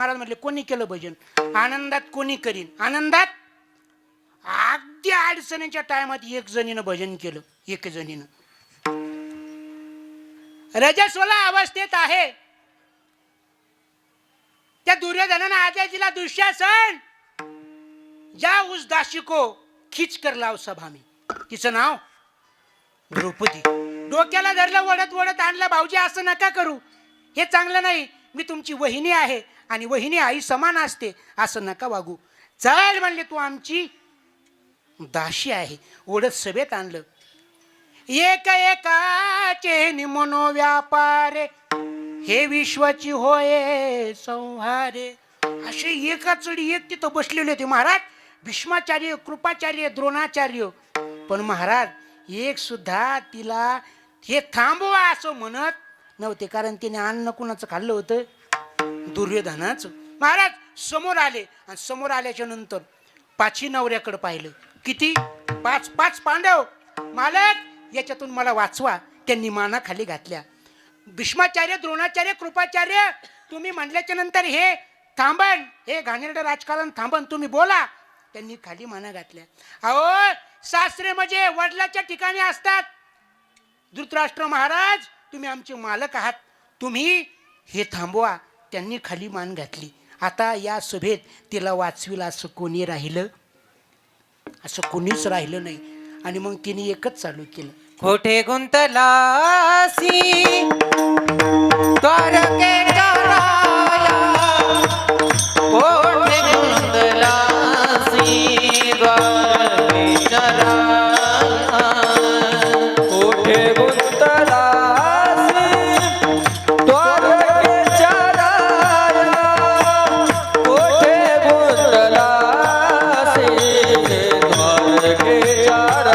महाराज म्हटले कोणी केलं भजन? आनंदात कोणी करीन? आनंदात अगदी अडचणीच्या टायमात एक जणीनं भजन केलं. एक जणीनं रजस्वला अवस्थेत आहे. त्या दुर्योधनानं आदेश दुःशासन या उस दासी को खींच कर लाव सभा में. तिचं नाव द्रौपदी. डोक्याला धरलं, ओढत ओढत आणलं. भाऊजी असं नका करू, हे चांगलं नाही. मी तुमची वहिनी आहे आणि वहिनी आई समान असते, असं नका वागू. चल म्हणले, तू आमची दाशी आहे. ओढत सभेत आणलं. एक एकाचे मनोव्यापारे हे विश्वाची होय संहारे. असे एका चढी एक तिथं बसलेले होते महाराज. भीष्माचार्य, कृपाचार्य, द्रोणाचार्य. पण महाराज एक सुद्धा तिला हे थांबवा असं म्हणत नव्हते, कारण तिने अन्न कुणाचं खाल्लं होतं? दुर्योधनाचं. महाराज समोर आले आणि समोर आल्याच्या नंतर पाची नवऱ्याकडे पाहिलं. किती? 5 पांडव. मालक याच्यातून मला वाचवा. त्यांनी माना खाली घातल्या. भीष्माचार्य, द्रोणाचार्य, कृपाचार्य, तुम्ही म्हणल्याच्या नंतर हे थांबन, हे घाणेरडं राजकारण थांबन, तुम्ही बोला. त्यांनी खाली माना घातल्या. अहो सासरे म्हणजे वडिलाच्या ठिकाणी असतात. धृतराष्ट्र महाराज, तुम्ही आमचे मालक आहात, तुम्ही हे थांबवा. त्यांनी खाली मान घातली. आता या सभेत तिला वाचविला असं कोणी राहिलं? असं कोणीच राहिलं नाही. आणि मग तिने एकच चालू केलं. कोठे गुंतलासी द्वारके चराया, कोठे गुंतलासी द्वारके चराया, कोठे गुंतलासी द्वारके चराया, कोठे गुंतलासी द्वारके चराया.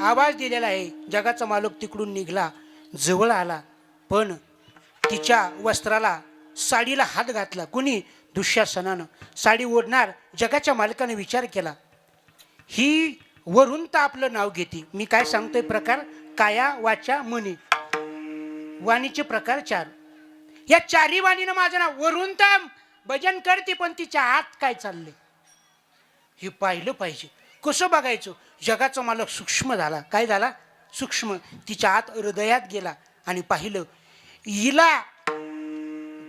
आवाज दिलेला आहे. जगाचा मालक तिकडून निघाला, जवळ आला, पण तिच्या वस्त्राला, साडीला हात घातला. कुणी? दुःशासनानं. साडी ओढणार. जगाच्या मालकाने विचार केला, ही वरून तर आपलं नाव घेते. मी काय सांगतोय प्रकार? काया, वाचा, मनी. वाणीचे प्रकार 4. या 4ही वाणीनं माझं नाव. वरून तर भजन करते, पण तिच्या आत काय चाललंय हे पाहिलं पाहिजे. कसं बघायचं? जगाचा मालक सूक्ष्म झाला. काय झाला? सूक्ष्म. तिच्या आत हृदयात गेला आणि पाहिलं. हिला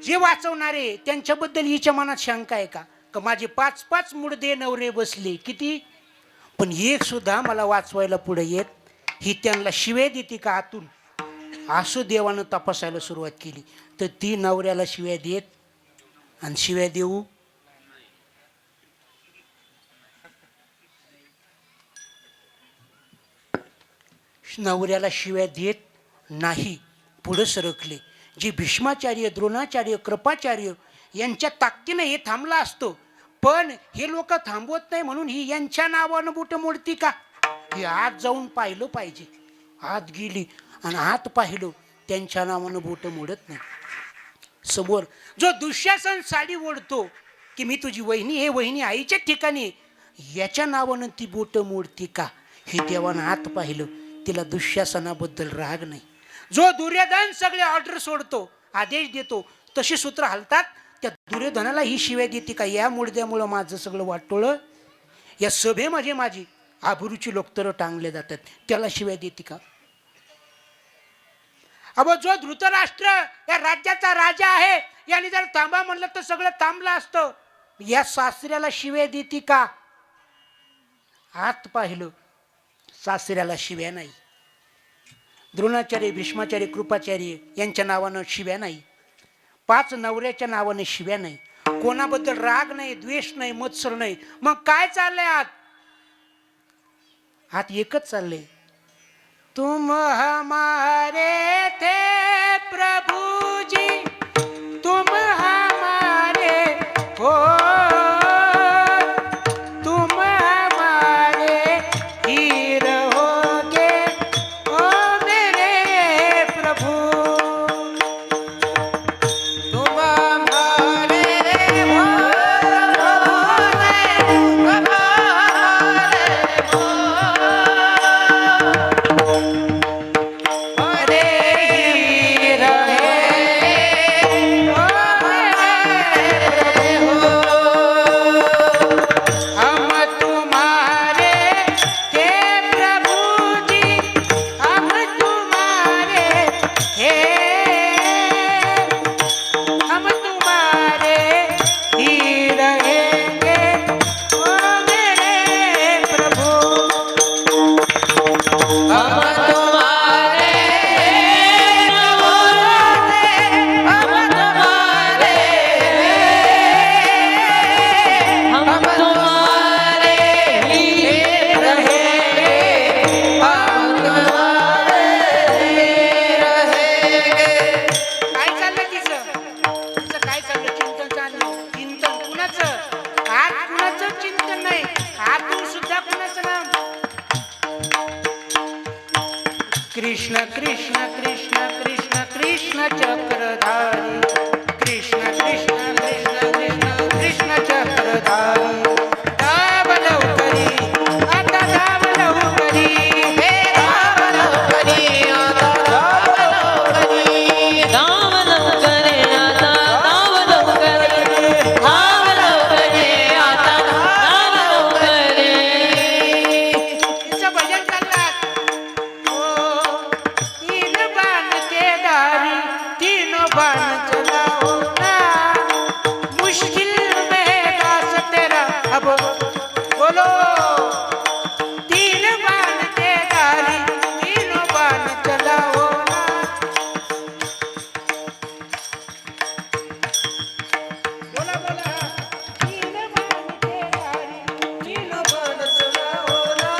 जे वाचवणारे त्यांच्याबद्दल हिच्या मनात शंका आहे का? माझे 5 मुडदे नवरे बसले. किती? पण एक सुद्धा मला वाचवायला पुढे येत. ही त्यांना शिवे देते का आतून? असं देवानं तपासायला सुरुवात केली. तर ती नवऱ्याला शिव्या देत आणि शिव्या देऊ नवऱ्याला शिव्या देत नाही, पुढं सरकले. जे भीष्माचार्य, द्रोणाचार्य, कृपाचार्य यांच्या ताकदीनं हे थांबला असतो, पण हे लोक थांबवत नाही म्हणून ही यांच्या नावानं बुट मोडती का? हे आत जाऊन पाहिलं पाहिजे. आत गेली आणि आत पाहिलं, त्यांच्या नावानं बोट मोडत नाही. समोर जो दुःशासन साडी ओढतो की मी तुझी वहिनी, हे वहिनी आईच्या ठिकाणी, याच्या नावानं ती बोट मोडती का? हे देवानं आत पाहिलं, तिला दुःशासनाबद्दल राग नाही. जो दुर्योधन सगळे ऑर्डर सोडतो, आदेश देतो, तशी सूत्र हलतात, त्या दुर्योधनाला ही शिव्या देते का? या मुडद्यामुळं माझं सगळं वाटोळं, या सभेमध्ये माझी आबरूची लोकतर टांगले जातात, त्याला शिव्या देते का? अबो जो धृतराष्ट्र या राज्याचा राजा आहे, याने जर थांबा म्हणलं तर सगळं थांबलं असतं, या सासऱ्याला शिव्या देते का? आत पाहिलं, सासऱ्याला शिव्या नाही. द्रोणाचार्य, भीष्माचार्य, कृपाचार्य यांच्या नावानं शिव्या नाही. 5 नवऱ्याच्या नावाने शिव्या नाही. कोणाबद्दल राग नाही, द्वेष नाही, मत्सर नाही. मग काय चाललंय आत? आत एकच चाललंय, तुम हमारे थे प्रभु जी, तुम हमारे हो, तुम हमारे ही रहोगे ओ मेरे प्रभु, तुम हमारे हो कृष्ण कृष्ण कृष्ण कृष्ण कृष्ण चक्रधारी, कृष्ण कृष्ण कृष्ण कृष्ण कृष्ण चक्रधारी, धाव लवकरी आता धाव लवकरी, हे धाव लवकरी आता धाव लवकरी, धाव लवकरे आता धाव लवकरे, धाव लवकरे आता धाव लवकरे. तिचं भजन चाललं. तीन बाण के धारी, तीनों बाण चलाओ ना, मुश्किल में दास तेरा अब बोलो. तीन बाण के धारी, तीनों बाण चलाओ ना. बोला बोला. तीन बाण के धारी, तीनों बाण चलाओ ना,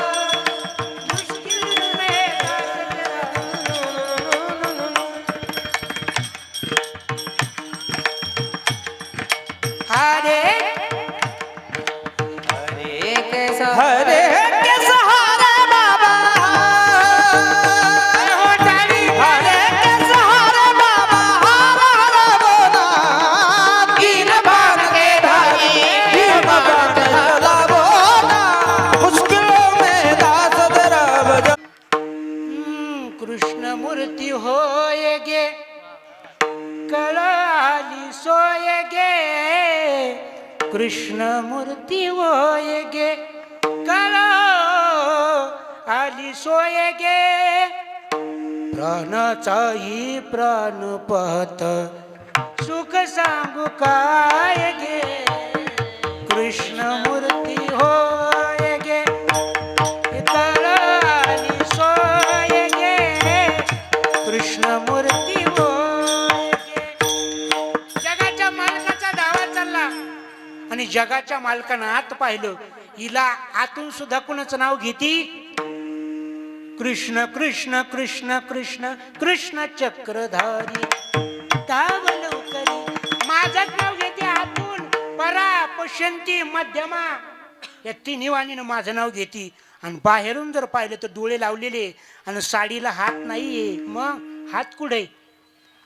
मुश्किल में दास तेरा. हरे हरे के हरे के सहारे बाबा, हो डाली हरे के सहारे बाबा, हर हर बोला. तीन बाण के धारी, तीन बाण चलाओ ना, मुश्किलों में दास तेरा भजन. कृष्ण मूर्ती होय गे, कळ आली सोय गे, कृष्ण मूर्ती होय गे, कळ आली सोय गे. प्राणाचाही प्राण पाहत, सुख सांगू काय गे, कृष्ण मूर्ती होय गे, कळ आली सोय गे, कृष्ण मूर्ती होय गे. जगाच्या मालकाचा दावा चालला आणि जगाच्या मालकानं आत पाहिलं, हिला आतून सुद्धा कुणाचं नाव घेती? कृष्ण कृष्ण कृष्ण कृष्ण कृष्ण चक्रधारी धाव लवकरी. माझंच नाव घेते हातून, परा पश्यंती मध्यमा, या तिन्ही वाणीनं माझं नाव घेते. आणि बाहेरून जर पाहिलं तर डोळे लावलेले आणि साडीला हात नाहीये. मग हात कुठे?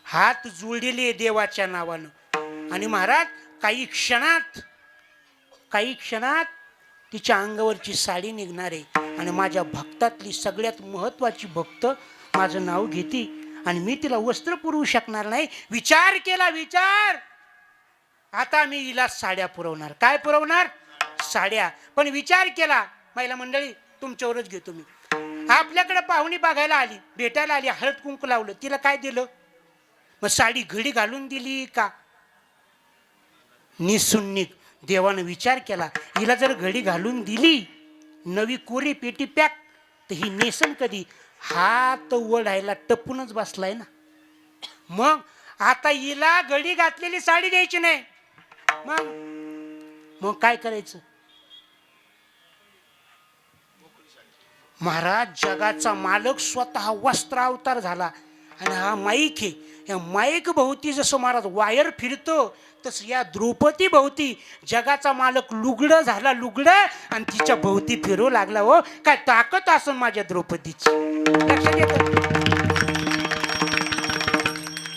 हात जुळलेले देवाच्या नावानं. आणि महाराज काही क्षणात तिच्या अंगावरची साडी निघणार आहे आणि माझ्या भक्तातली सगळ्यात महत्वाची भक्त माझं नाव घेते आणि मी तिला वस्त्र पुरवू शकणार नाही. विचार केला, विचार. आता मी हिला साड्या पुरवणार. काय पुरवणार? साड्या. पण विचार केला, महिला मंडळी तुमच्यावरच घेतो मी. आपल्याकडे पाहुणी बघायला आली, भेटायला आली, हळद कुंकू लावलं, तिला काय दिलं? मग साडी घडी घालून दिली का? निसुन्नीक. देवानं विचार केला, हिला जर घडी घालून दिली, नवी कोरी पेटी पॅक, तर ही नेसन कधी? हात वडायला टपूनच बसलाय ना. मग आता हिला घडी घातलेली साडी द्यायची नाही. मग काय करायचं? महाराज जगाचा मालक स्वतः वस्त्रावतार झाला आणि हा माईक आहे. या माईक भोवती जसं महाराज वायर फिरतो तसं या द्रौपदी भोवती जगाचा मालक लुगडं झाला, लुगडं, आणि तिच्या भोवती फिरू लागला. हो, काय ताकद असून माझ्या द्रौपदीची. लक्षात येतं?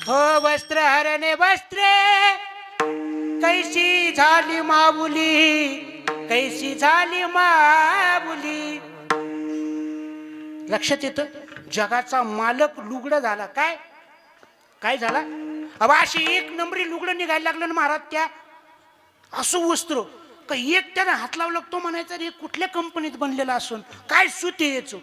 हो वस्त्र हरणे वस्त्रे, कैसी झाली माऊली, कैसी झाली माऊली. लक्षात येतं? जगाचा मालक लुगडं झाला. काय झाला? अब अशी एक नंबरी लुगडं निघायला लागलं ना महाराज. त्या असं वस्त्र का एक त्यानं हात लावला तो म्हणायचा रे कुठल्या कंपनीत बनलेला असून, काय सूत आहे याचं,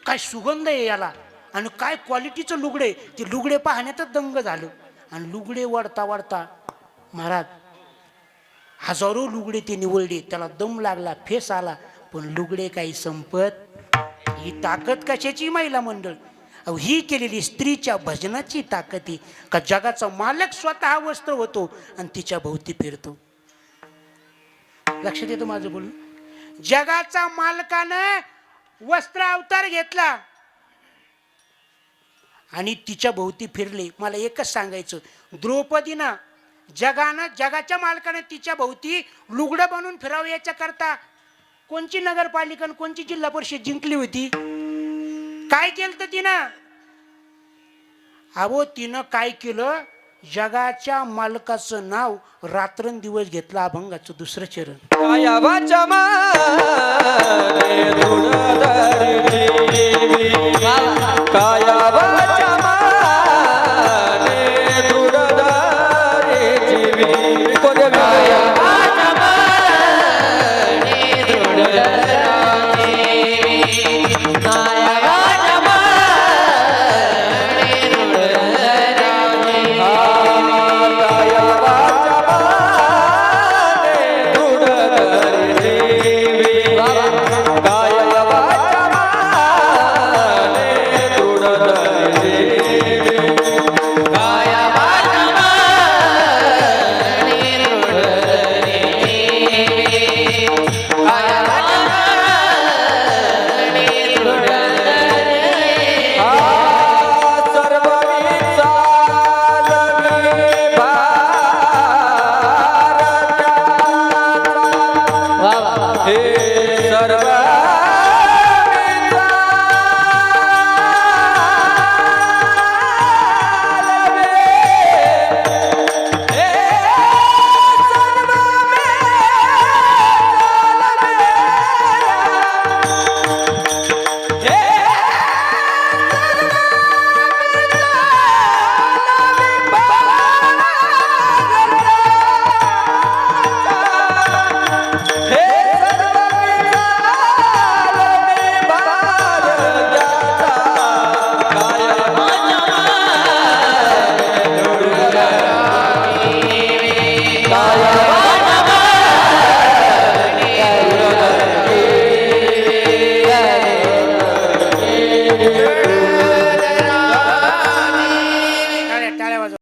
काय सुगंध आहे याला, आणि काय क्वालिटीचं लुगडे. ते लुगडे पाहण्यातच दंग झालं. आणि लुगडे वाढता वाढता महाराज हजारो लुगडे ते निवडले. त्याला दम लागला, फेस आला, पण लुगडे काही संपत. ही ताकद कशाची महिला मंडळ? ही केलेली स्त्रीच्या भजनाची ताकद ही का जगाचा मालक स्वतः वस्त्र होतो आणि तिच्या भोवती फिरतो. लक्षात येतं माझं बोलणं? जगाचा मालकानं वस्त्र अवतार घेतला आणि तिच्या भोवती फिरले. मला एकच सांगायचं, द्रौपदीनं जगाच्या मालकाने तिच्या भोवती लुगडं बनवून फिरावं याच्या करता कोणची नगरपालिका कोणची जिल्हा परिषद जिंकली होती? काय केलं तिनं? अहो तिनं काय केलं? जगाच्या मालकाचं नाव रात्रंदिवस घेतलं. अभंगाचं दुसरं चरण. हे सर्व